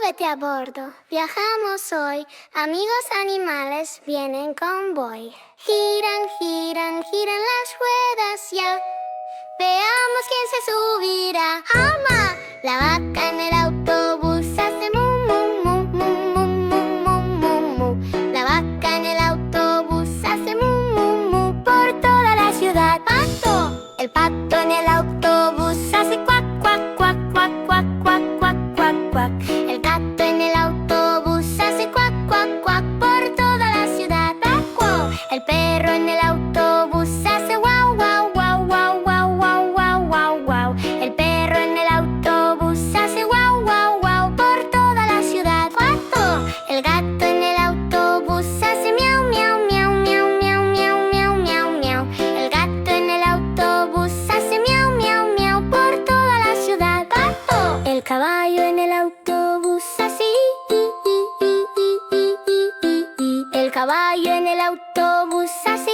súbete a bordo. Viajamos hoy. Amigos animales vienen con convoy. Giran, giran, giran las ruedas ya. Veamos quién se subirá. ¡Alma! La vaca en el autobús hace mu, mu, mu, mu, mu, mu, mu, mu, mu. La vaca en el autobús hace mu, mu, mu por toda la ciudad. ¡Pato! El pato en el autobús hace cuac, cuac, cuac, cuac, cuac, cuac, cuac, cuac, cuac. El gato en el autobús hace cuac, cuac, cuac por toda la ciudad. ¡Paco! El perro en el autobús hace guau, guau, guau, guau, guau, guau, guau, guau, guau. El perro en el autobús hace guau, guau, guau por toda la ciudad. ¡Cuatro! El gato en el autobús hace miau, miau, miau, miau, miau, miau, miau, miau, miau. El gato en el autobús hace miau, miau, miau por toda la ciudad. ¡Pato! El caballo en el autobús hace el caballo en el autobús hace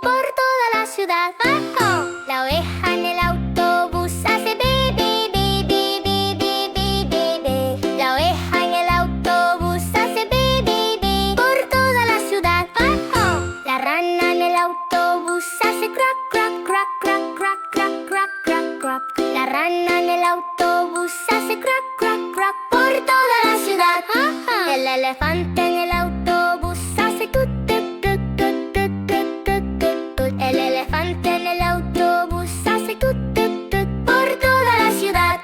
por toda la ciudad. ¡Pato! La oveja en el autobús hace be, be, be, be, be, be, be, be, be. La oveja en el autobús hace be, be, be por toda la ciudad. ¡Pato! La rana en el autobús hace crack, crack, crack, crack, crack, crack, crack, crack, crack. La rana en el autobús hace crack, crack, crack por toda la ciudad. ¡Ajá! El elefante en el autobús hace tut, tut, tut, tut, tut, tut, tut, tut, tut. El elefante en el autobús hace tut, tut, tut por toda la ciudad.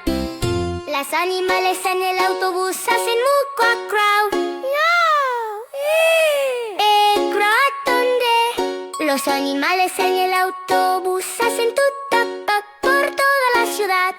Las animales en el autobús hacen mu, quack, crow. ¿Dónde? Los animales en el autobús hacen tut, tut, tut por toda la ciudad.